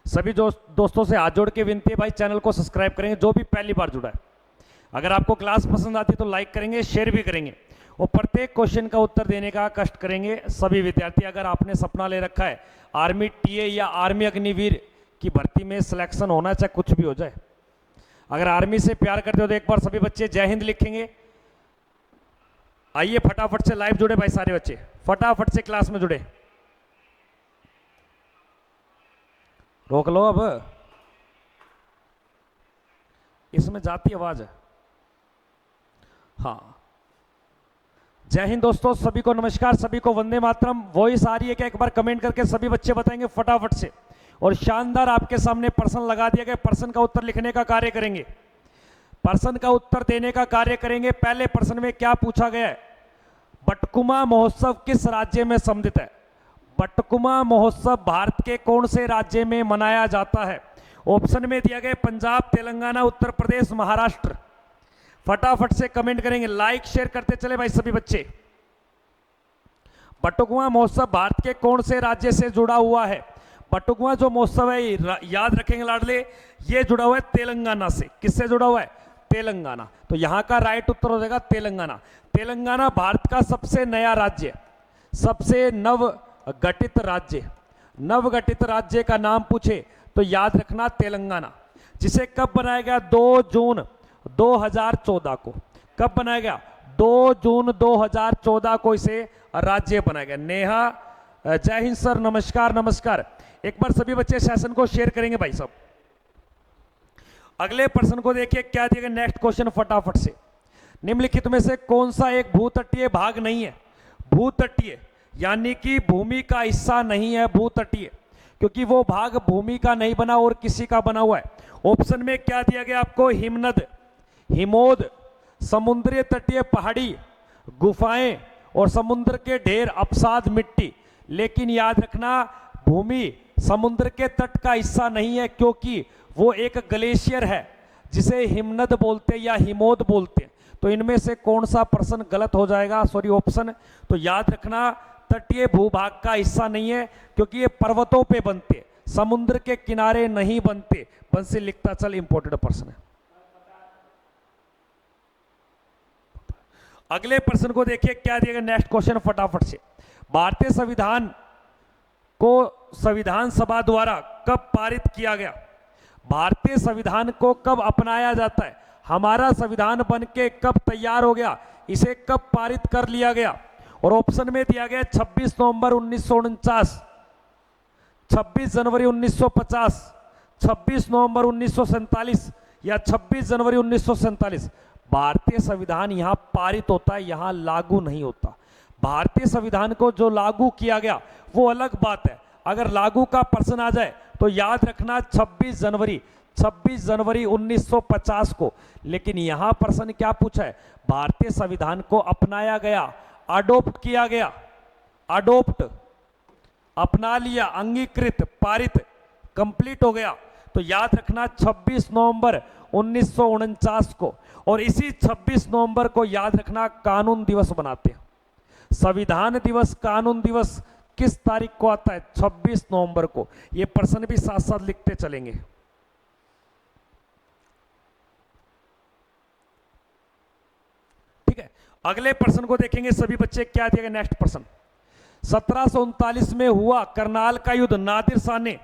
सभी दोस्तों से हाथ जोड़ के विनती है भाई, चैनल को सब्सक्राइब करेंगे जो भी पहली बार जुड़ा है। अगर आपको क्लास पसंद आती है तो लाइक करेंगे, शेयर भी करेंगे और प्रत्येक क्वेश्चन का उत्तर देने का कष्ट करेंगे सभी विद्यार्थी। अगर आपने सपना ले रखा है आर्मी टीए या आर्मी अग्निवीर की भर्ती में सिलेक्शन होना, चाहे कुछ भी हो जाए, अगर आर्मी से प्यार करते हो तो एक बार सभी बच्चे जय हिंद लिखेंगे। आइए फटाफट से लाइव जुड़े भाई, सारे बच्चे फटाफट से क्लास में जुड़े। रोक लो अब, इसमें जाती आवाज है। हाँ, जय हिंद दोस्तों, सभी को नमस्कार, सभी को वंदे मातरम। वॉइस आ रही है क्या? एक बार कमेंट करके सभी बच्चे बताएंगे फटाफट से। और शानदार आपके सामने प्रश्न लगा दिया गया, प्रश्न का उत्तर लिखने का कार्य करेंगे, प्रश्न का उत्तर देने का कार्य करेंगे। पहले प्रश्न में क्या पूछा गया है? बटकुमा महोत्सव किस राज्य में सम्मिलित है? बटकुमा महोत्सव भारत के कौन से राज्य में मनाया जाता है? ऑप्शन में दिया गया पंजाब, तेलंगाना, उत्तर प्रदेश, महाराष्ट्र। फटाफट से कमेंट करेंगे, लाइक शेयर करते चले भाई सभी बच्चे। बटकुमा महोत्सव भारत के कौन से राज्य से जुड़ा हुआ है? बटकुमा जो महोत्सव है, याद रखेंगे लाडले, ये जुड़ा हुआ है तेलंगाना से। किससे जुड़ा हुआ है? तेलंगाना। तो यहां का राइट उत्तर हो जाएगा तेलंगाना। तेलंगाना भारत का सबसे नया राज्य, सबसे नव गठित राज्य। नवगठित राज्य का नाम पूछे तो याद रखना तेलंगाना, जिसे कब बनाया गया? 2 जून 2014 को। कब बनाया गया? 2 जून 2014 को इसे राज्य बनाया गया। नेहा, जय हिंद सर, नमस्कार नमस्कार। एक बार सभी बच्चे सेशन को शेयर करेंगे भाई साहब। अगले प्रश्न को देखिए क्या दिया गया। नेक्स्ट क्वेश्चन फटाफट से, निम्नलिखित में से कौन सा एक भूतटीय भाग नहीं है? भूतटीय यानी कि भूमि का हिस्सा नहीं है, भूतटीय, क्योंकि वो भाग भूमि का नहीं बना और किसी का बना हुआ है। ऑप्शन में क्या दिया गया आपको? हिमनद, हिमोद, समुद्री तटीय पहाड़ी, गुफाएं और समुद्र के ढेर, अपसाद, मिट्टी। लेकिन याद रखना भूमि समुद्र के तट का हिस्सा नहीं है, क्योंकि वो एक ग्लेशियर है जिसे हिमनद बोलते हैं या हिमोद बोलते हैं। तो इनमें से कौन सा प्रश्न गलत हो जाएगा? Sorry, option. तो याद रखना तटीय भूभाग का हिस्सा नहीं है, क्योंकि ये पर्वतों पे बनते, समुद्र के किनारे नहीं बनते। बंसी लिखता चल, इंपॉर्टेंट प्रश्न है। अगले प्रश्न को देखिए क्या दिया गया। नेक्स्ट क्वेश्चन फटाफट से, भारतीय संविधान को संविधान सभा द्वारा कब पारित किया गया? भारतीय संविधान को कब अपनाया जाता है? हमारा संविधान बन के कब तैयार हो गया? इसे कब पारित कर लिया गया? और ऑप्शन में दिया गया 26 नवंबर 1949, 26 जनवरी 1950, 26 नवंबर 1947 या 26 जनवरी 1947। भारतीय संविधान यहां पारित होता है, यहां लागू नहीं होता। भारतीय संविधान को जो लागू किया गया वो अलग बात है। अगर लागू का प्रश्न आ जाए तो याद रखना 26 जनवरी 1950 को। लेकिन यहां प्रश्न क्या पूछा है? भारतीय संविधान को अपनाया गया, अडोप्ट किया गया, अडोप्ट, अपना लिया, अंगीकृत, पारित, कंप्लीट हो गया। तो याद रखना 26 नवंबर 1949 को। और इसी 26 नवंबर को याद रखना कानून दिवस बनाते हैं। संविधान दिवस, कानून दिवस किस तारीख को आता है? 26 नवंबर को। यह प्रश्न भी साथ साथ लिखते चलेंगे। ठीक है, अगले प्रश्न को देखेंगे सभी बच्चे क्या दिया गया। नेक्स्ट प्रश्न, 1739 में हुआ करनाल का युद्ध, नादिर शाह ने,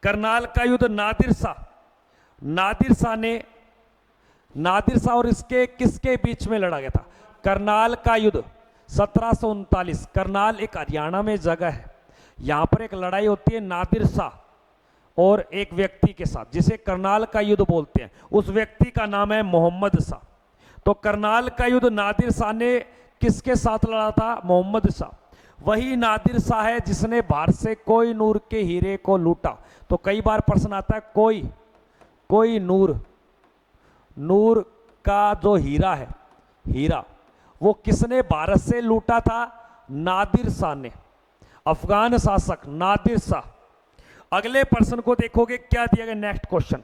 करनाल का युद्ध नादिर शाह और इसके किसके बीच में लड़ा गया था? करनाल का युद्ध 1739। करनाल एक हरियाणा में जगह है, यहां पर एक लड़ाई होती है नादिर शाह और एक व्यक्ति के साथ, जिसे करनाल का युद्ध बोलते हैं। उस व्यक्ति का नाम है मोहम्मद शाह। तो करनाल का युद्ध नादिर शाह ने किसके साथ लड़ा था? मोहम्मद शाह। वही नादिर शाह है जिसने भारत से कोई नूर के हीरे को लूटा। तो कई बार प्रश्न आता है कोई नूर का जो हीरा है, हीरा वो किसने भारत से लूटा था? नादिर शाह ने, अफगान शासक नादिर शाह। अगले प्रश्न को देखोगे क्या दिया गया। नेक्स्ट क्वेश्चन,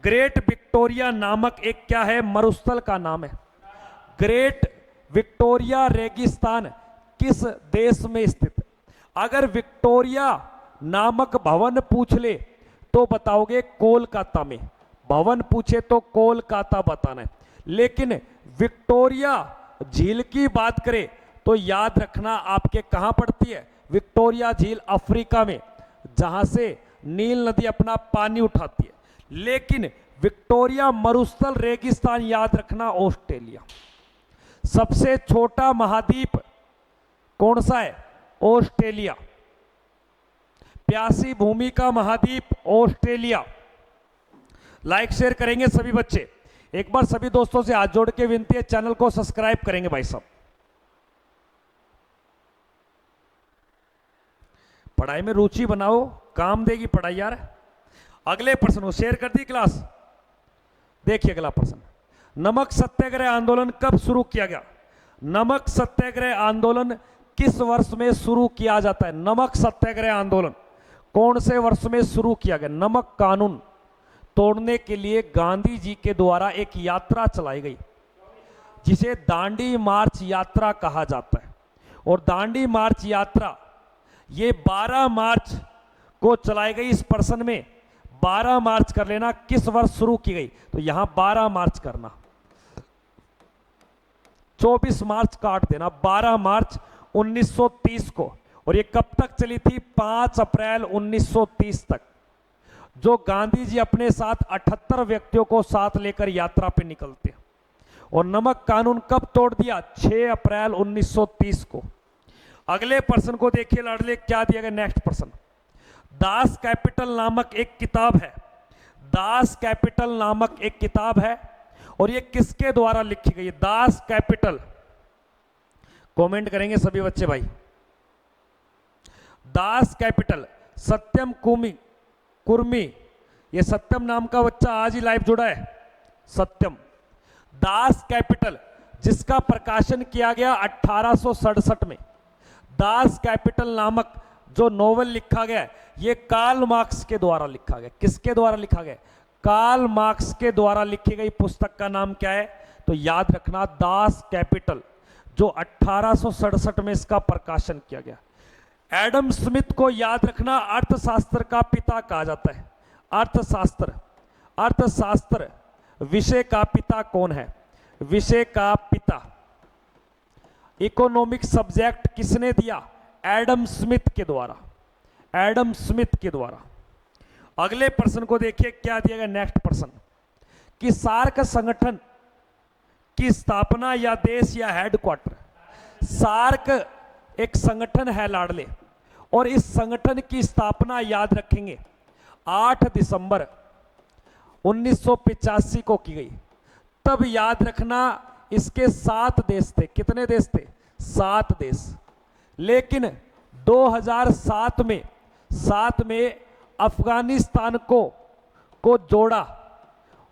ग्रेट विक्टोरिया नामक एक क्या है? मरुस्थल का नाम है। ग्रेट विक्टोरिया रेगिस्तान किस देश में स्थित? अगर विक्टोरिया नामक भवन पूछ ले तो बताओगे कोलकाता में, भवन पूछे तो कोलकाता बताना है। लेकिन विक्टोरिया झील की बात करें तो याद रखना आपके कहां पड़ती है, विक्टोरिया झील अफ्रीका में, जहां से नील नदी अपना पानी उठाती है। लेकिन विक्टोरिया मरुस्थल रेगिस्तान याद रखना ऑस्ट्रेलिया। सबसे छोटा महाद्वीप कौन सा है, ऑस्ट्रेलिया। प्यासी भूमि का महाद्वीप ऑस्ट्रेलिया। लाइक शेयर करेंगे सभी बच्चे। एक बार सभी दोस्तों से हाथ जोड़ के विनती है, चैनल को सब्सक्राइब करेंगे भाई साहब। पढ़ाई में रुचि बनाओ, काम देगी पढ़ाई यार। अगले प्रश्न को शेयर कर दी क्लास। देखिए अगला प्रश्न, नमक सत्याग्रह आंदोलन कब शुरू किया गया। नमक सत्याग्रह आंदोलन किस वर्ष में शुरू किया जाता है। नमक सत्याग्रह आंदोलन कौन से वर्ष में शुरू किया गया। नमक कानून तोड़ने के लिए गांधी जी के द्वारा एक यात्रा चलाई गई जिसे दांडी मार्च यात्रा कहा जाता है। और दांडी मार्च यात्रा ये 12 मार्च को चलाई गई। इस प्रश्न में 12 मार्च कर लेना, किस वर्ष शुरू की गई, तो यहां 12 मार्च करना, 24 मार्च काट देना, 12 मार्च 1930 को। और ये कब तक चली थी, 5 अप्रैल 1930 तक, जो गांधी जी अपने साथ 78 व्यक्तियों को साथ लेकर यात्रा पे निकलते। और नमक कानून कब तोड़ दिया, 6 अप्रैल 1930 को। अगले प्रश्न को देखिए लाडले, क्या दिया गया नेक्स्ट प्रश्न। दास कैपिटल नामक एक किताब है। दास कैपिटल नामक एक किताब है और ये किसके द्वारा लिखी गई है। दास कैपिटल, कमेंट करेंगे सभी बच्चे भाई। दास कैपिटल, सत्यम कुर्मी, ये सत्यम नाम का बच्चा आज ही लाइव जुड़ा है, सत्यम। दास कैपिटल जिसका प्रकाशन किया गया 1867 में। दास कैपिटल नामक जो नोवेल लिखा गया ये कार्ल मार्क्स के द्वारा लिखा गया। किसके द्वारा लिखा गया, कार्ल मार्क्स के द्वारा लिखी गई पुस्तक का नाम क्या है, तो याद रखना दास कैपिटल, जो 1867 में इसका प्रकाशन किया गया। एडम स्मिथ को याद रखना अर्थशास्त्र का पिता कहा जाता है। अर्थशास्त्र विषय का पिता कौन है, विषय का पिता। इकोनॉमिक सब्जेक्ट किसने दिया, एडम स्मिथ के द्वारा, एडम स्मिथ के द्वारा। अगले प्रश्न को देखिए क्या दिया गया नेक्स्ट प्रश्न, कि सार्क संगठन की स्थापना या देश या हेडक्वार्टर। सार्क एक संगठन है लाडले, और इस संगठन की स्थापना याद रखेंगे 8 दिसंबर 1985 को की गई। तब याद रखना इसके 7 देश थे। कितने देश थे, 7 देश। लेकिन 2007 में अफगानिस्तान को जोड़ा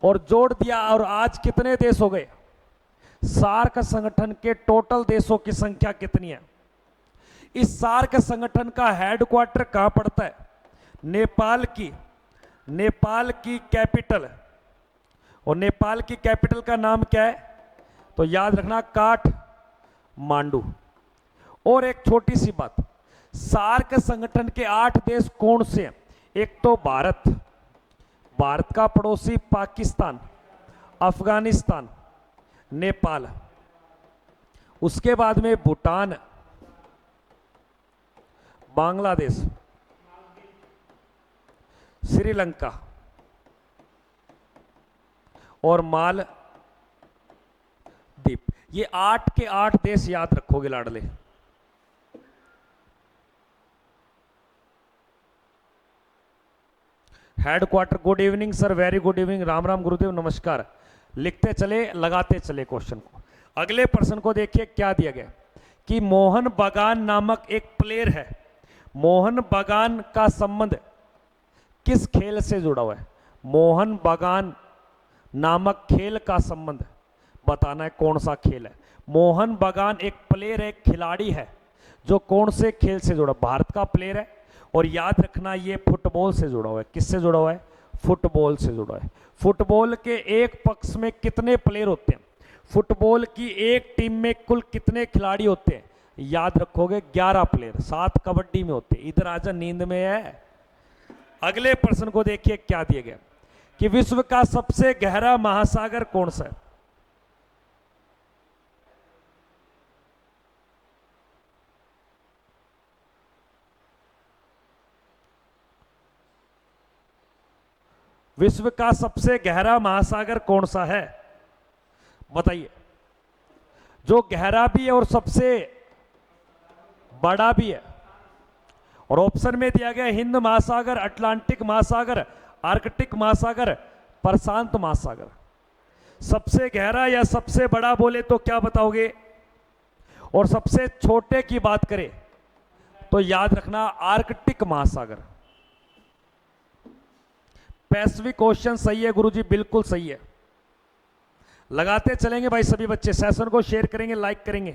और जोड़ दिया, और आज कितने देश हो गए। सार्क संगठन के टोटल देशों की संख्या कितनी है। इस सार्क संगठन का हेडक्वार्टर कहां पड़ता है, नेपाल की कैपिटल। और नेपाल की कैपिटल का नाम क्या है, तो याद रखना काठमांडू। और एक छोटी सी बात, सार्क संगठन के 8 देश कौन से हैं। एक तो भारत का पड़ोसी पाकिस्तान, अफगानिस्तान, नेपाल, उसके बाद में भूटान, बांग्लादेश, श्रीलंका और मालदीप। ये 8 के 8 देश याद रखोगे लाडले। Headquarter, good evening sir, very good evening, Ram Ram गुरुदेव, नमस्कार। लिखते चले, लगाते चले क्वेश्चन को। अगले प्रश्न को देखिए क्या दिया गया, कि मोहन बागान नामक एक प्लेयर है। मोहन बागान का संबंध किस खेल से जुड़ा हुआ है। मोहन बागान नामक खेल का संबंध बताना है, कौन सा खेल है। मोहन बागान एक प्लेयर है, खिलाड़ी है, जो कौन से खेल से जुड़ा, भारत का प्लेयर है। और याद रखना ये फुटबॉल से जुड़ा हुआ है। किससे जुड़ा हुआ है, फुटबॉल से जुड़ा है। फुटबॉल के एक पक्ष में कितने प्लेयर होते हैं, फुटबॉल की एक टीम में कुल कितने खिलाड़ी होते हैं, याद रखोगे 11 प्लेयर, 7 कबड्डी में होते। इधर आजा, नींद में है। अगले प्रश्न को देखिए क्या दिया गया कि विश्व का सबसे गहरा महासागर कौन सा है। विश्व का सबसे गहरा महासागर कौन सा है, बताइए। जो गहरा भी है और सबसे बड़ा भी है। और ऑप्शन में दिया गया हिंद महासागर, अटलांटिक महासागर, आर्कटिक महासागर, प्रशांत महासागर। सबसे गहरा या सबसे बड़ा बोले तो क्या बताओगे? और सबसे छोटे की बात करें तो याद रखना आर्कटिक महासागर। पैसिफिक ओशन सही है गुरुजी, बिल्कुल सही है। लगाते चलेंगे भाई सभी बच्चे, सेशन को शेयर करेंगे, लाइक करेंगे।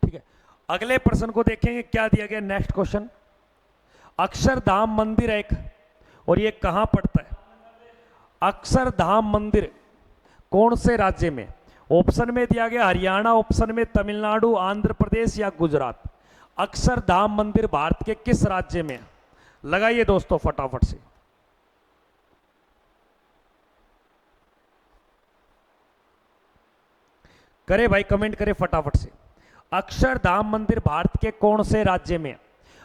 ठीक है, अगले प्रश्न को देखेंगे क्या दिया गया। नेक्स्ट क्वेश्चन, अक्षरधाम मंदिर एक, और ये कहां पड़ता है? अक्षरधाम मंदिर कौन से राज्य में? ऑप्शन में दिया गया हरियाणा, ऑप्शन में तमिलनाडु, आंध्र प्रदेश या गुजरात। अक्षरधाम मंदिर भारत के किस राज्य में है? लगाइए दोस्तों फटाफट से। करे भाई, कमेंट करे फटाफट से। अक्षरधाम मंदिर भारत के कौन से राज्य में?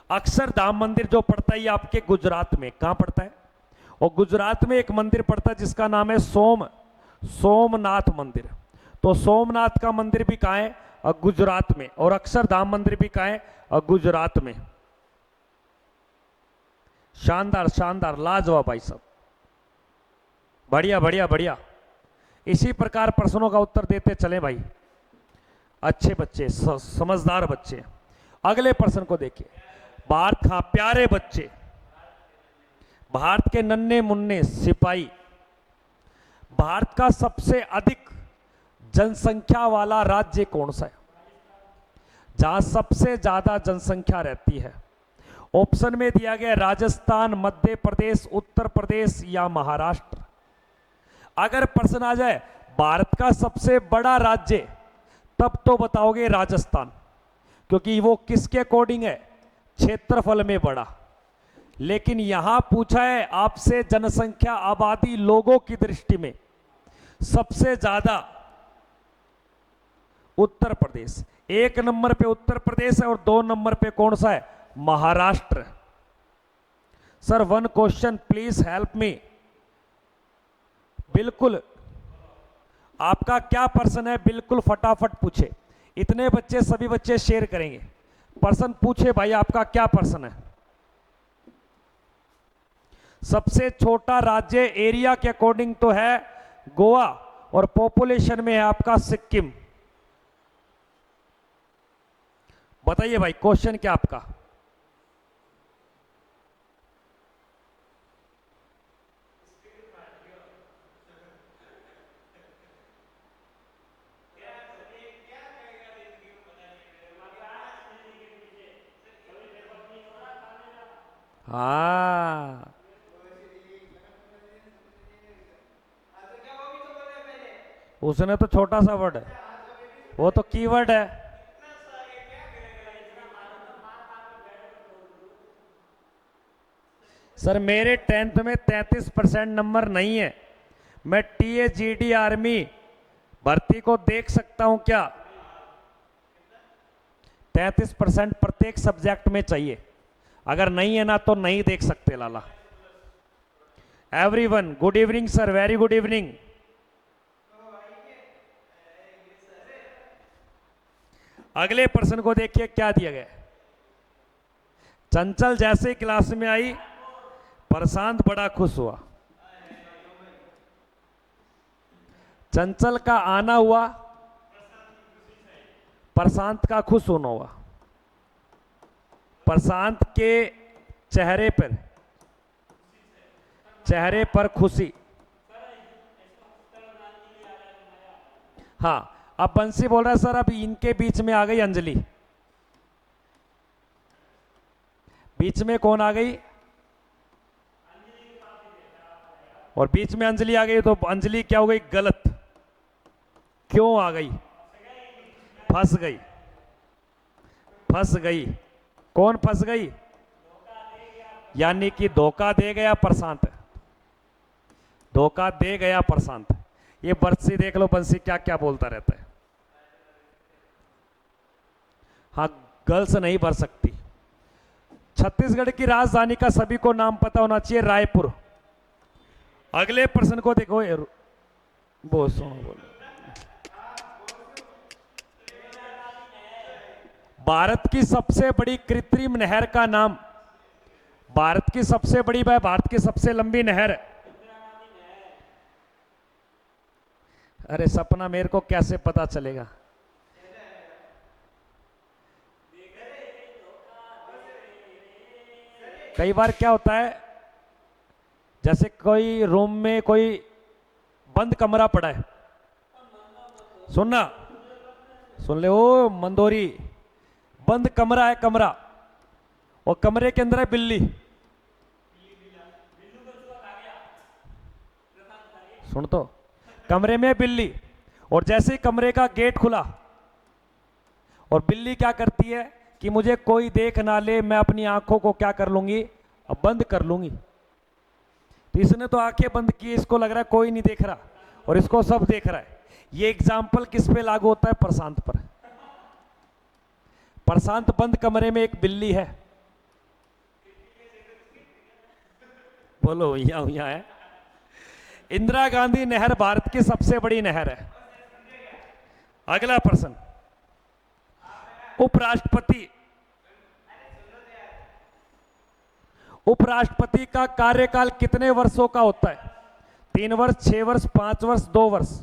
अक्षरधाम मंदिर जो पड़ता है ये आपके गुजरात में। कहां पड़ता है? और गुजरात में एक मंदिर पड़ता है जिसका नाम है सोमनाथ मंदिर। तो सोमनाथ का मंदिर भी कहां है? गुजरात में। और अक्षरधाम मंदिर भी कहां है? गुजरात में। शानदार शानदार, लाजवाब भाई साहब, बढ़िया बढ़िया बढ़िया। इसी प्रकार प्रश्नों का उत्तर देते चले भाई, अच्छे बच्चे, समझदार बच्चे। अगले प्रश्न को देखिए। भारत, हाँ प्यारे बच्चे, भारत के नन्हे मुन्ने सिपाही, भारत का सबसे अधिक जनसंख्या वाला राज्य कौन सा है? जहां सबसे ज्यादा जनसंख्या रहती है। ऑप्शन में दिया गया राजस्थान, मध्य प्रदेश, उत्तर प्रदेश या महाराष्ट्र। अगर प्रश्न आ जाए भारत का सबसे बड़ा राज्य, तब तो बताओगे राजस्थान, क्योंकि वो किसके अकॉर्डिंग है? क्षेत्रफल में बड़ा। लेकिन यहां पूछा है आपसे जनसंख्या, आबादी, लोगों की दृष्टि में सबसे ज्यादा उत्तर प्रदेश। 1 नंबर पे उत्तर प्रदेश है और 2 नंबर पे कौन सा है? Maharashtra. Sir 1 question please help me. बिल्कुल, आपका क्या प्रश्न है? बिल्कुल फटाफट पूछे। इतने बच्चे, सभी बच्चे शेयर करेंगे। प्रश्न पूछे भाई, आपका क्या प्रश्न है? सबसे छोटा राज्य एरिया के अकॉर्डिंग तो है गोवा, और पॉपुलेशन में है आपका सिक्किम। बताइए भाई क्वेश्चन क्या आपका? हाँ, उसने तो छोटा सा वर्ड है, वो तो कीवर्ड है। सर मेरे 10th में 33% नंबर नहीं है। मैं TAGD आर्मी भर्ती को देख सकता हूं क्या? 33% प्रत्येक सब्जेक्ट में चाहिए। अगर नहीं है ना तो नहीं देख सकते लाला। Everyone good evening sir, very good evening. अगले प्रश्न को देखिए क्या दिया गया। चंचल जैसे क्लास में आई, प्रशांत बड़ा खुश हुआ। चंचल का आना हुआ, प्रशांत का खुश होना हुआ। प्रशांत के चेहरे पर खुशी। हाँ, अब बंसी बोल रहा है सर अब इनके बीच में आ गई अंजलि। बीच में कौन आ गई? और बीच में अंजलि आ गई, तो अंजलि क्या हो गई? गलत। क्यों आ गई? फंस गई। फंस गई। कौन फंस गई? यानी कि धोखा दे गया प्रशांत। धोखा दे गया प्रशांत। ये बंसी देख लो, बंसी क्या क्या बोलता रहता है। हाँ, गर्ल्स नहीं भर सकती। छत्तीसगढ़ की राजधानी का सभी को नाम पता होना चाहिए, रायपुर। अगले प्रश्न को देखो। बहुत सुनो, बोलो। भारत की सबसे बड़ी कृत्रिम नहर का नाम। भारत की सबसे बड़ी, भारत की सबसे लंबी नहर। अरे सपना, मेरे को कैसे पता चलेगा? कई बार क्या होता है, जैसे कोई रूम में कोई बंद कमरा पड़ा है, सुनना, सुन ले ओ मंदोरी। बंद कमरा है, कमरा, और कमरे के अंदर है बिल्ली। सुन तो, कमरे में बिल्ली, और जैसे ही कमरे का गेट खुला, और बिल्ली क्या करती है कि मुझे कोई देख ना ले, मैं अपनी आंखों को क्या कर लूंगी? अब बंद कर लूंगी। तो इसने तो आंखें बंद की, इसको लग रहा है कोई नहीं देख रहा, और इसको सब देख रहा है। ये एग्जाम्पल किस पे लागू होता है? प्रशांत पर। प्रशांत बंद कमरे में, एक बिल्ली है। बोलो, यहां है। इंदिरा गांधी नहर भारत की सबसे बड़ी नहर है। अगला प्रश्न, उपराष्ट्रपति। उपराष्ट्रपति का कार्यकाल कितने वर्षों का होता है? 3 वर्ष, 6 वर्ष, 5 वर्ष, 2 वर्ष।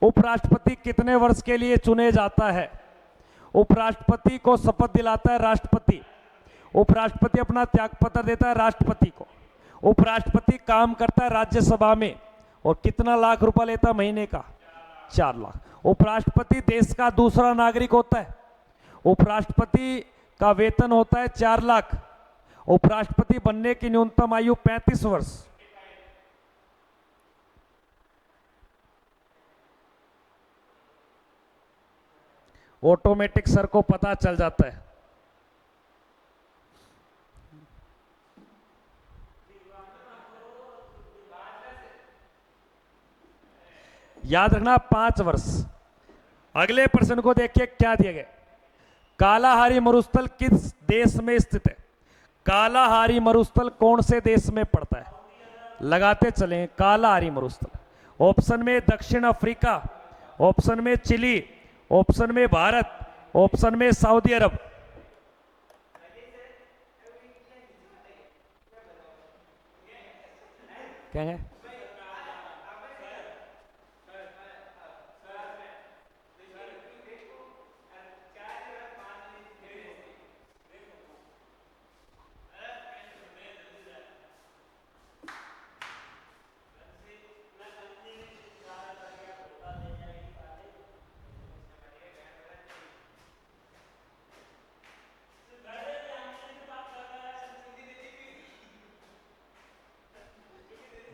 उपराष्ट्रपति कितने वर्ष के लिए चुने जाता है? उपराष्ट्रपति को शपथ दिलाता है राष्ट्रपति। उपराष्ट्रपति अपना त्यागपत्र देता है राष्ट्रपति को। उपराष्ट्रपति काम करता है राज्यसभा में, और कितना लाख रुपया लेता है महीने का? 4 लाख। उपराष्ट्रपति देश का दूसरा नागरिक होता है। उपराष्ट्रपति का वेतन होता है 4 लाख। उपराष्ट्रपति बनने की न्यूनतम आयु 35 वर्ष। ऑटोमेटिक सर को पता चल जाता है। याद रखना, 5 वर्ष। अगले प्रश्न को देखिए, क्या दिया गया? कालाहारी मरुस्थल किस देश में स्थित है? कालाहारी मरुस्थल कौन से देश में पड़ता है? लगाते चलें, कालाहारी मरुस्थल। ऑप्शन में दक्षिण अफ्रीका, ऑप्शन में चिली, ऑप्शन में भारत, ऑप्शन में सऊदी अरब। क्या है?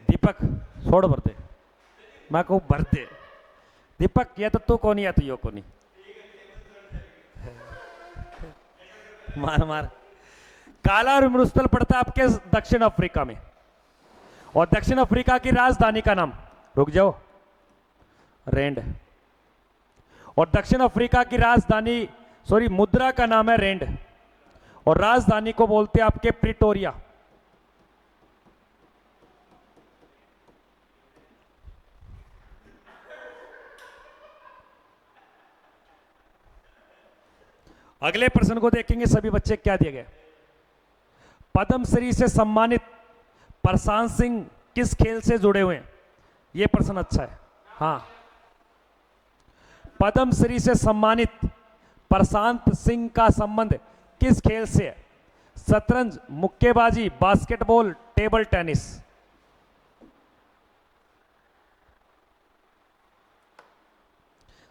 दीपक छोड़ भरते, मैं कहूँ भरते। दीपक, ये तो तू को नहीं, या तो यो को नहीं। मार मार। काला मरुस्थल पड़ता है आपके दक्षिण अफ्रीका में, और दक्षिण अफ्रीका की राजधानी का नाम, रुक जाओ, रेंड। और दक्षिण अफ्रीका की राजधानी, सॉरी, मुद्रा का नाम है रेंड, और राजधानी को बोलते हैं आपके प्रिटोरिया। अगले प्रश्न को देखेंगे सभी बच्चे, क्या दिए गए? पद्मश्री से सम्मानित प्रशांत सिंह किस खेल से जुड़े हुए हैं? यह प्रश्न अच्छा है। हाँ, पद्मश्री से सम्मानित प्रशांत सिंह का संबंध किस खेल से है? शतरंज, मुक्केबाजी, बास्केटबॉल, टेबल टेनिस।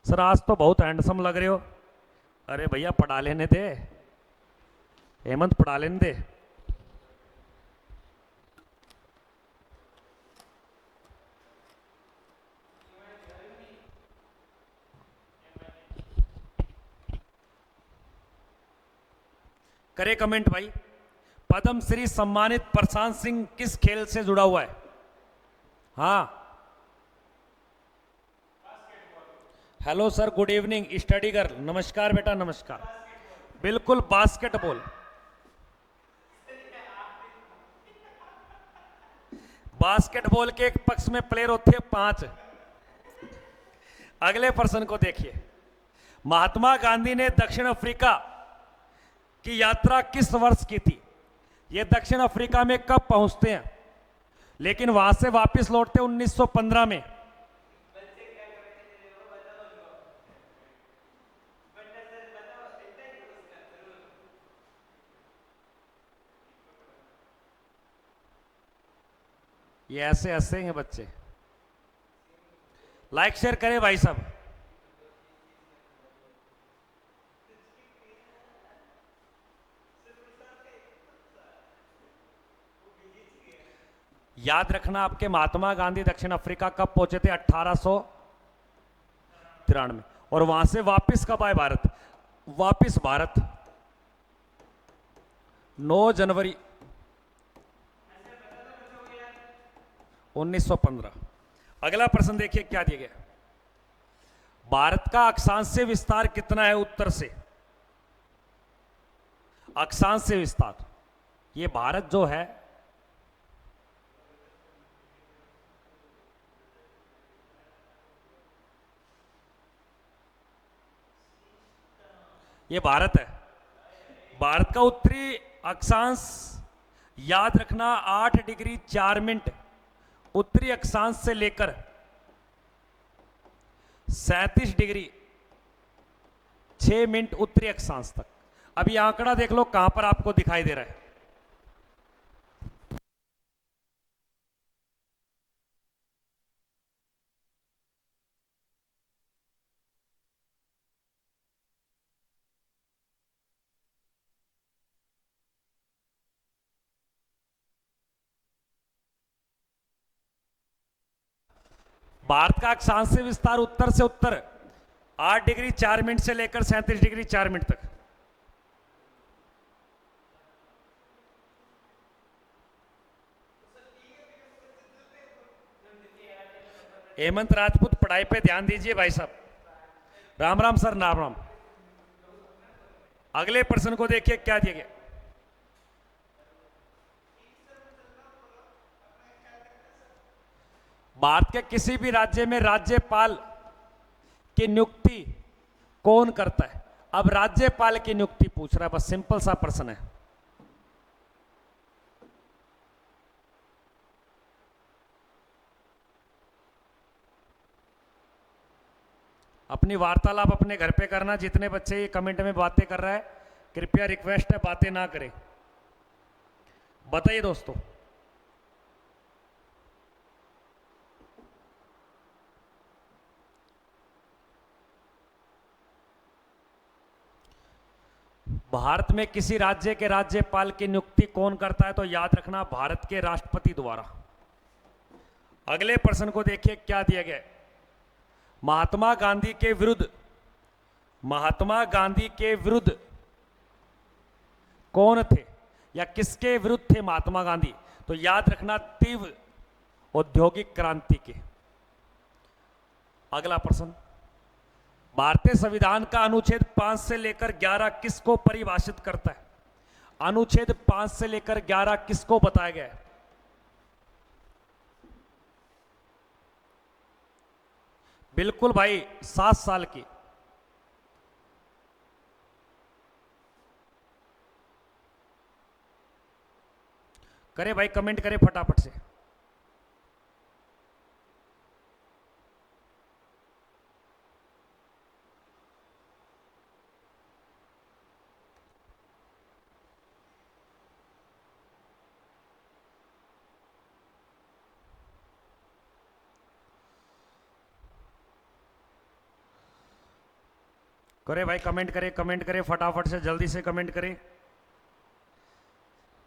सर आज तो बहुत हैंडसम लग रहे हो। अरे भैया पढ़ा लेने दे, हेमंत पढ़ा लेने दे। करे कमेंट भाई। पद्म श्री सम्मानित प्रशांत सिंह किस खेल से जुड़ा हुआ है? हाँ, hello sir, good evening study girl, नमस्कार बेटा नमस्कार। बिल्कुल बास्केटबॉल। बास्केटबॉल के एक पक्ष में प्लेयर होते हैं 5। अगले प्रश्न को देखिए। महात्मा गांधी ने दक्षिण अफ्रीका की यात्रा किस वर्ष की थी? ये दक्षिण अफ्रीका में कब पहुंचते हैं, लेकिन वहां से वापस लौटते 1915 में। ये ऐसे हंसेंगे बच्चे। लाइक शेयर करें भाई साहब। याद रखना, आपके महात्मा गांधी दक्षिण अफ्रीका कब पहुंचे थे? 1893। और वहां से वापस कब आए भारत? वापस भारत 9 जनवरी 1915। अगला प्रश्न देखिए क्या दिया गया। भारत का अक्षांशीय विस्तार कितना है उत्तर से? अक्षांशीय विस्तार, ये भारत जो है ये भारत है। भारत का उत्तरी अक्षांश याद रखना 8 डिग्री 4 मिनट उत्तरी अक्षांश से लेकर 37 डिग्री 6 मिनट उत्तरी अक्षांश तक। अब ये आंकड़ा देख लो कहां पर आपको दिखाई दे रहा है। भारत का अक्षांशीय विस्तार उत्तर से उत्तर 8 डिग्री 4 मिनट से लेकर 37 डिग्री 4 मिनट तक। हेमंत राजपूत, पढ़ाई पे ध्यान दीजिए भाई साहब। राम राम सर, राम राम। अगले प्रश्न को देखिए क्या दिया गया। भारत के किसी भी राज्य में राज्यपाल की नियुक्ति कौन करता है? अब राज्यपाल की नियुक्ति पूछ रहा है, बस सिंपल सा प्रश्न है। अपनी वार्तालाप अपने घर पे करना। जितने बच्चे ये कमेंट में बातें कर रहा है, कृपया रिक्वेस्ट है बातें ना करें। बताइए दोस्तों। भारत में किसी राज्य के राज्यपाल की नियुक्ति कौन करता है? तो याद रखना भारत के राष्ट्रपति द्वारा। अगले प्रश्न को देखिए क्या दिया गया है। महात्मा गांधी के विरुद्ध कौन थे या किसके विरुद्ध थे महात्मा गांधी? तो याद रखना तीव्र औद्योगिक क्रांति के। अगला प्रश्न, भारतीय संविधान का अनुच्छेद 5 से लेकर 11 किसको परिभाषित करता है? अनुच्छेद 5 से लेकर 11 किसको बताया गया है? बिल्कुल भाई, 7 साल की। करे भाई, कमेंट करे फटाफट से। करे भाई, कमेंट करे फटाफट से, जल्दी से कमेंट करे।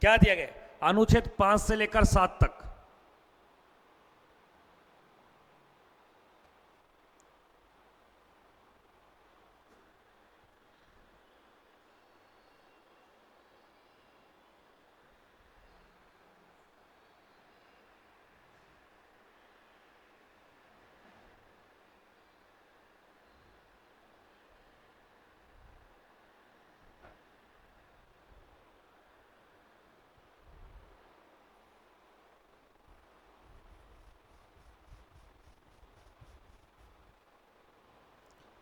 क्या दिया गया? अनुच्छेद 5 से लेकर 7 तक।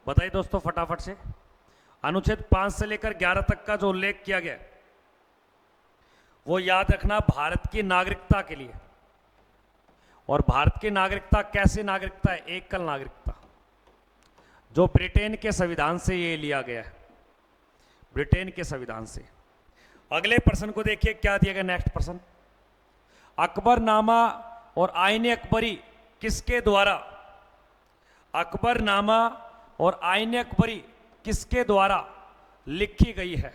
बताइए दोस्तों फटाफट से। अनुच्छेद 5 से लेकर 11 तक का जो उल्लेख किया गया वो याद रखना भारत की नागरिकता के लिए। और भारत की नागरिकता कैसी नागरिकता है? एकल नागरिकता, जो ब्रिटेन के संविधान से ये लिया गया है, ब्रिटेन के संविधान से। अगले प्रश्न को देखिए क्या दिया गया। नेक्स्ट प्रश्न, अकबरनामा और आईने अकबरी किसके द्वारा, अकबरनामा और आईने अकबरी किसके द्वारा लिखी गई है?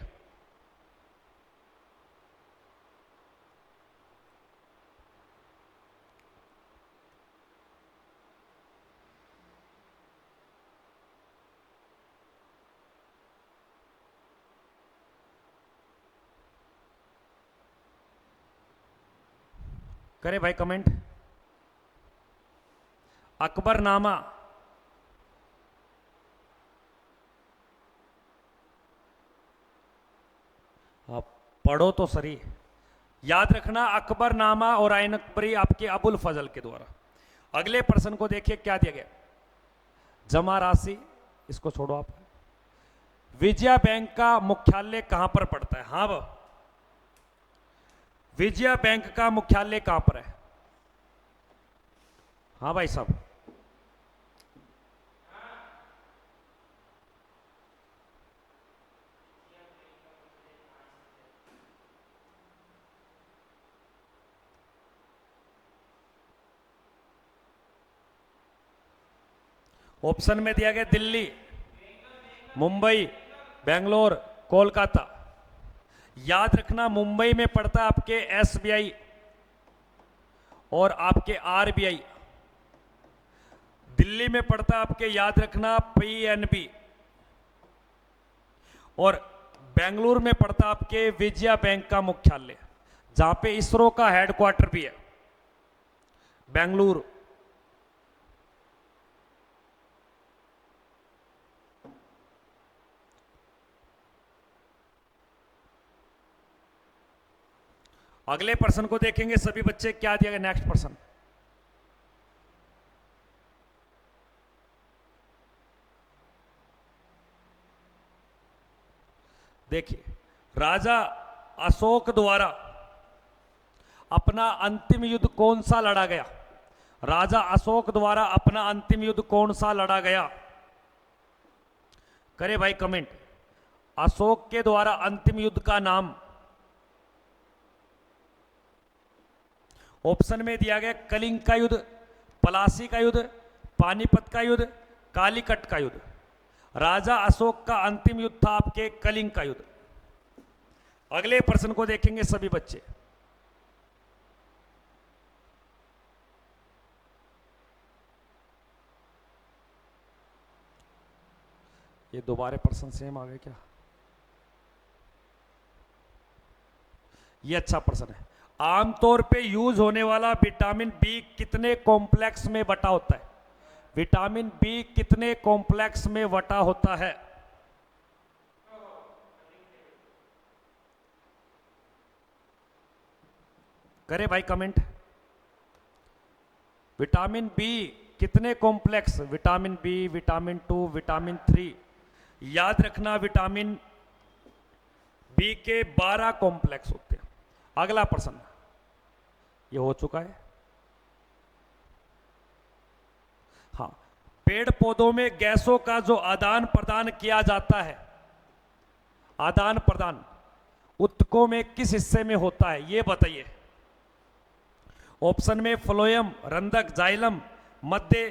करें भाई कमेंट। अकबरनामा, आप पढ़ो तो सही। याद रखना अकबरनामा और आईन अकबरी आपके अबुल फजल के द्वारा। अगले प्रश्न को देखिए क्या दिया गया। जमा राशि, इसको छोड़ो आप। विजया बैंक का मुख्यालय कहां पर पड़ता है? हाँ, विजया बैंक का मुख्यालय कहां पर है? हाँ भाई साहब। ऑप्शन में दिया गया दिल्ली, मुंबई, बेंगलोर, कोलकाता। याद रखना मुंबई में पड़ता है आपके एसबीआई और आपके आरबीआई। दिल्ली में पड़ता है आपके, याद रखना, पीएनबी। और बेंगलुरु में पड़ता आपके विजया बैंक का मुख्यालय, जहां पे इसरो का हेडक्वार्टर भी है, बेंगलुरु। अगले प्रश्न को देखेंगे सभी बच्चे क्या दिया गया। नेक्स्ट प्रश्न, देखिए, राजा अशोक द्वारा अपना अंतिम युद्ध कौन सा लड़ा गया? राजा अशोक द्वारा अपना अंतिम युद्ध कौन सा लड़ा गया? करे भाई कमेंट। अशोक के द्वारा अंतिम युद्ध का नाम ऑप्शन में दिया गया कलिंग का युद्ध, पलासी का युद्ध, पानीपत का युद्ध, कालीकट का युद्ध। राजा अशोक का अंतिम युद्ध था आपके कलिंग का युद्ध। अगले प्रश्न को देखेंगे सभी बच्चे। ये दोबारा प्रश्न सेम आ गए क्या? ये अच्छा प्रश्न है। आमतौर पे यूज होने वाला विटामिन बी कितने कॉम्प्लेक्स में बटा होता है? विटामिन बी कितने कॉम्प्लेक्स में बटा होता है? करे भाई कमेंट। विटामिन बी कितने complex? Vitamin B, vitamin 2, vitamin 3। याद रखना विटामिन बी के 12 कॉम्प्लेक्स होते हैं। अगला प्रश्न, ये हो चुका है। हाँ, पेड़ पौधों में गैसों का जो आदान प्रदान किया जाता है, आदान प्रदान ऊतकों में किस हिस्से में होता है? ये बताइए। ऑप्शन में फ्लोएम, रंधक, जाइलम, मध्य।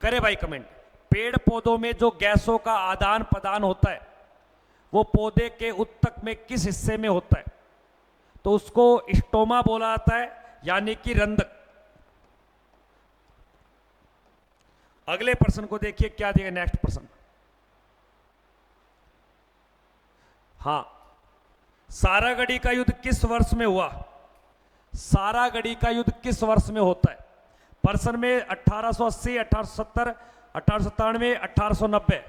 करे भाई कमेंट। पेड़ पौधों में जो गैसों का आदान प्रदान होता है वो पौधे के ऊतक में किस हिस्से में होता है? तो उसको स्टोमा बोला जाता है, यानी कि रंधक। अगले प्रश्न को देखिए क्या दिया। नेक्स्ट प्रश्न, हां, सारागढ़ी का युद्ध किस वर्ष में हुआ? सारागढ़ी का युद्ध किस वर्ष में होता है? प्रश्न में 1880, 1870, 1897, 1890।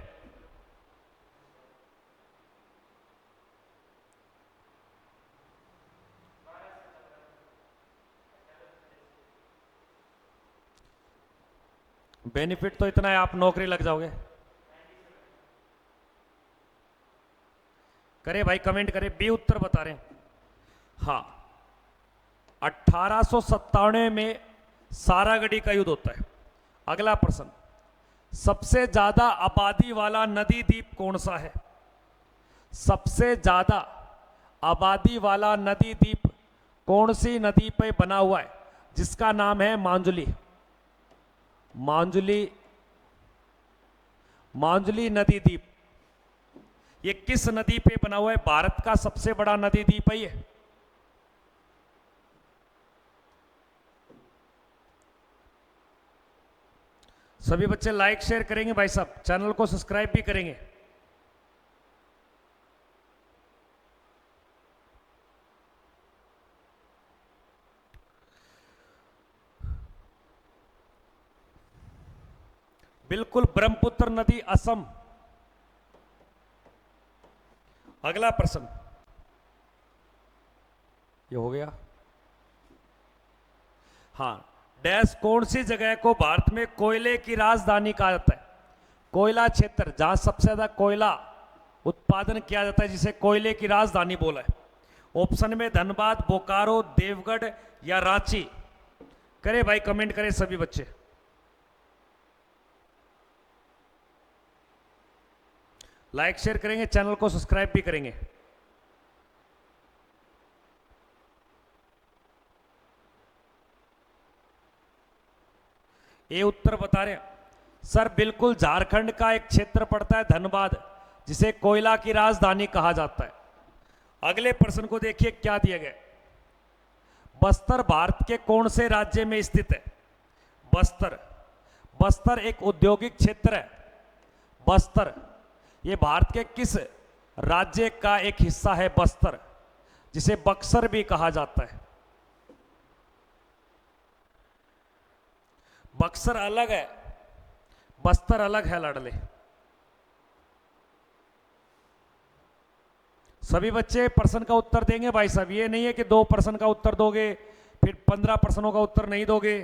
बेनिफिट तो इतना है, आप नौकरी लग जाओगे। करे भाई, कमेंट करे, बी उत्तर बता रहे हैं। हाँ, 1897 में सारागढ़ी का युद्ध होता है। अगला प्रश्न, सबसे ज्यादा आबादी वाला नदी द्वीप कौन सा है? सबसे ज्यादा आबादी वाला नदी द्वीप कौन सी नदी पे बना हुआ है जिसका नाम है मांजुली? मांजुली नदी द्वीप, ये किस नदी पे बना हुआ है? भारत का सबसे बड़ा नदी द्वीप है ये। सभी बच्चे लाइक शेयर करेंगे भाई साहब, चैनल को सब्सक्राइब भी करेंगे। बिल्कुल, ब्रह्मपुत्र नदी असम। अगला प्रश्न, ये हो गया। हाँ, डैश कौन सी जगह को भारत में कोयले की राजधानी कहा जाता है? कोयला क्षेत्र, जहां सबसे ज्यादा कोयला उत्पादन किया जाता है, जिसे कोयले की राजधानी बोला है। ऑप्शन में धनबाद, बोकारो, देवगढ़ या रांची। करे भाई, कमेंट करें सभी बच्चे। लाइक शेयर करेंगे, चैनल को सब्सक्राइब भी करेंगे। ये उत्तर बता रहे हैं सर, बिल्कुल झारखंड का एक क्षेत्र पड़ता है धनबाद, जिसे कोयला की राजधानी कहा जाता है। अगले प्रश्न को देखिए क्या दिया गया। बस्तर भारत के कौन से राज्य में स्थित है? बस्तर एक औद्योगिक क्षेत्र है। बस्तर ये भारत के किस राज्य का एक हिस्सा है? बस्तर, जिसे बक्सर भी कहा जाता है। बक्सर अलग है, बस्तर अलग है लाडले। सभी बच्चे प्रश्न का उत्तर देंगे भाई साहब, ये नहीं है कि 2 प्रश्न का उत्तर दोगे फिर 15 प्रश्नों का उत्तर नहीं दोगे।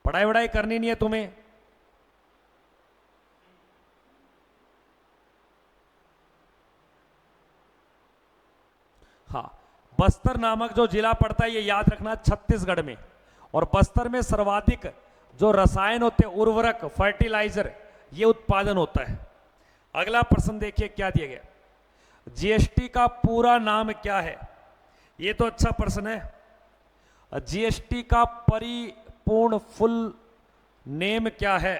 पढ़ाई वढ़ाई करनी नहीं है तुम्हें। हाँ, बस्तर नामक जो जिला पड़ता है, ये याद रखना, छत्तीसगढ़ में। और बस्तर में सर्वाधिक जो रसायन होते हैं, उर्वरक, फर्टिलाइजर, ये उत्पादन होता है। अगला प्रश्न देखिए क्या दिया गया। जीएसटी का पूरा नाम क्या है? ये तो अच्छा प्रश्न है। जीएसटी का परिपूर्ण फुल नेम क्या है?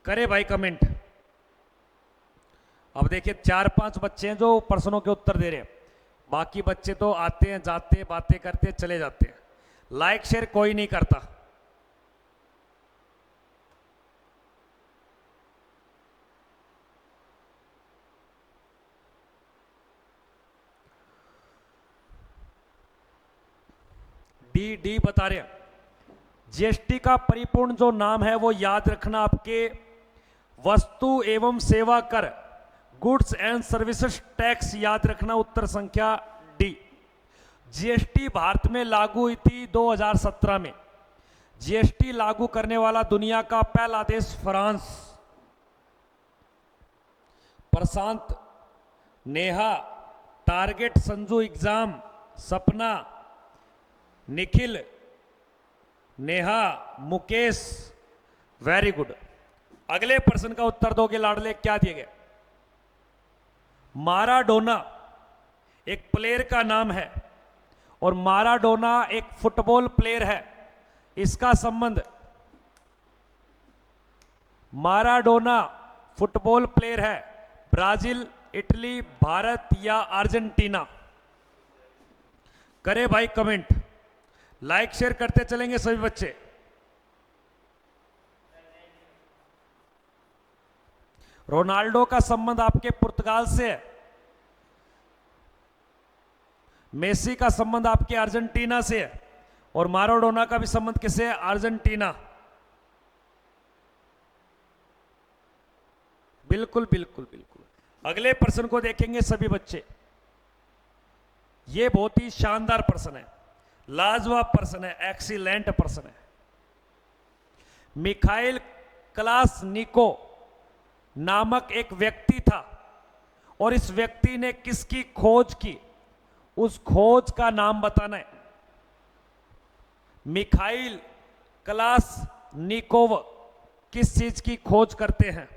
करे भाई कमेंट। अब देखिए 4-5 बच्चे हैं जो प्रश्नों के उत्तर दे रहे हैं, बाकी बच्चे तो आते हैं, जाते हैं, बातें करते हैं, चले जाते हैं। लाइक शेयर कोई नहीं करता। डी बता रहे हैं। जीएसटी का परिपूर्ण जो नाम है वो याद रखना, आपके वस्तु एवं सेवा कर, गुड्स एंड सर्विसेज टैक्स, याद रखना, उत्तर संख्या डी। जीएसटी भारत में लागू हुई थी 2017 में। जीएसटी लागू करने वाला दुनिया का पहला देश फ्रांस। प्रशांत, नेहा, टारगेट, संजू, एग्जाम, सपना, निखिल, नेहा, मुकेश, वेरी गुड। अगले प्रश्न का उत्तर दोगे लाडले, क्या दिए गए? माराडोना एक प्लेयर का नाम है और माराडोना एक फुटबॉल प्लेयर है। इसका संबंध, माराडोना फुटबॉल प्लेयर है, ब्राजील, इटली, भारत या अर्जेंटीना? करे भाई कमेंट, लाइक शेयर करते चलेंगे सभी बच्चे। रोनाल्डो का संबंध आपके पुर्तगाल से है। मेसी का संबंध आपके अर्जेंटीना से है और माराडोना का भी संबंध किससे है? अर्जेंटीना। बिल्कुल बिल्कुल बिल्कुल। अगले प्रश्न को देखेंगे सभी बच्चे। यह बहुत ही शानदार प्रश्न है, लाजवाब प्रश्न है, एक्सीलेंट प्रश्न है। मिखाइल क्लासनिको नामक एक व्यक्ति था और इस व्यक्ति ने किसकी खोज की, उस खोज का नाम बताना है। मिखाइल क्लासनिकोव किस चीज की खोज करते हैं?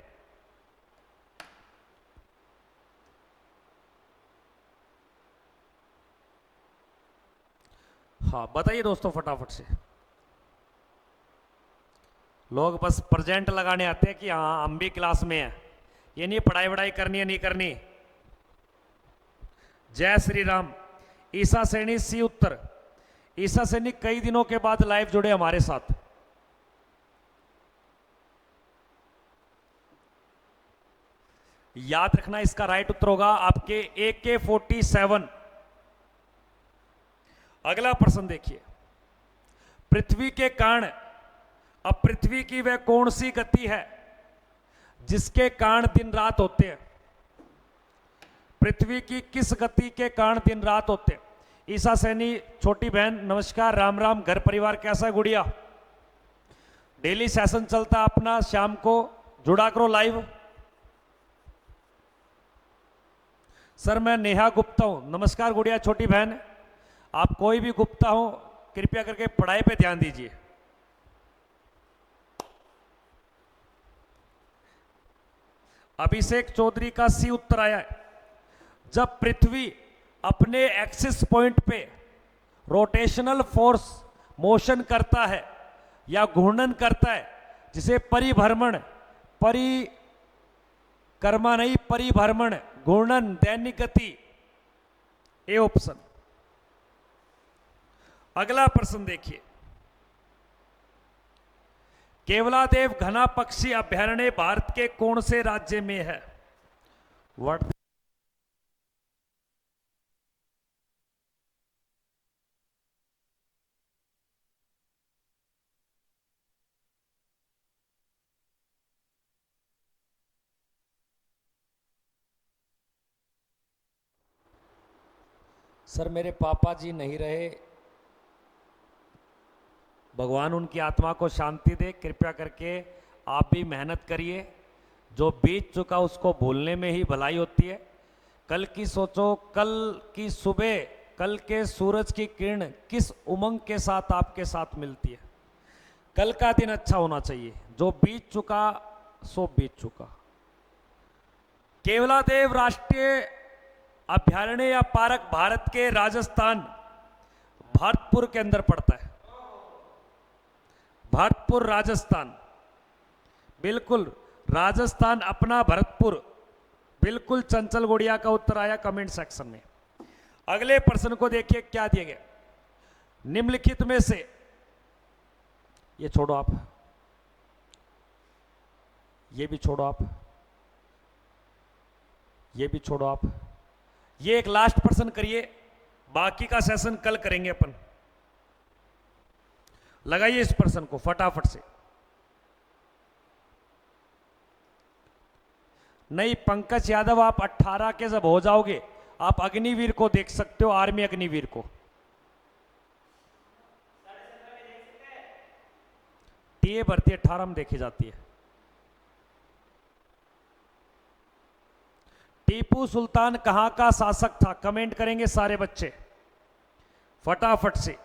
हाँ बताइए दोस्तों फटाफट से। लोग बस प्रेजेंट लगाने आते हैं कि हाँ हम भी क्लास में हैं, ये नहीं पढ़ाई वढ़ाई करनी है नहीं करनी। जय श्री राम। ईसा सैनी सी उत्तर। ईसा सैनी कई दिनों के बाद लाइव जुड़े हमारे साथ। याद रखना इसका राइट उत्तर होगा आपके AK-47। अगला प्रश्न देखिए। पृथ्वी के कारण, अब पृथ्वी की वह कौन सी गति है जिसके कारण दिन रात होते हैं? पृथ्वी की किस गति के कारण दिन रात होते हैं? ईसा सैनी छोटी बहन नमस्कार, राम राम, घर परिवार कैसा है गुड़िया? डेली सेशन चलता है अपना, शाम को जुड़ा करो लाइव। सर मैं नेहा गुप्ता हूं। नमस्कार गुड़िया छोटी बहन, आप कोई भी गुप्ता हो कृपया करके पढ़ाई पे ध्यान दीजिए। अभिषेक चौधरी का सी उत्तर आया है। जब पृथ्वी अपने एक्सिस पॉइंट पे रोटेशनल फोर्स मोशन करता है या घूर्णन करता है, जिसे परिभ्रमण, परिक्रमा नहीं परिभ्रमण, घूर्णन, दैनिक गति, ए ऑप्शन। अगला प्रश्न देखिए। केवलादेव घना पक्षी अभयारण्य भारत के कौन से राज्य में है? वर्ड सर मेरे पापा जी नहीं रहे, भगवान उनकी आत्मा को शांति दे। कृपया करके आप भी मेहनत करिए, जो बीत चुका उसको भूलने में ही भलाई होती है। कल की सोचो, कल की सुबह, कल के सूरज की किरण किस उमंग के साथ आपके साथ मिलती है। कल का दिन अच्छा होना चाहिए, जो बीत चुका सो बीत चुका। केवलादेव राष्ट्रीय अभयारण्य या पार्क भारत के राजस्थान भरतपुर के अंदर पड़ता है। भरतपुर राजस्थान, बिल्कुल राजस्थान अपना भरतपुर, बिल्कुल। चंचल गुड़िया का उत्तर आया कमेंट सेक्शन में। अगले प्रश्न को देखिए क्या दिया गया। निम्नलिखित में से, ये छोड़ो आप, ये भी छोड़ो आप, ये भी छोड़ो आप, ये एक लास्ट प्रश्न करिए, बाकी का सेशन कल करेंगे अपन। लगाइए इस प्रश्न को फटाफट से। नहीं पंकज यादव, आप 18 के जब हो जाओगे आप अग्निवीर को देख सकते हो, आर्मी अग्निवीर को। टीए भर्ती 18 में देखी जाती है। टीपू सुल्तान कहां का शासक था? कमेंट करेंगे सारे बच्चे फटाफट से।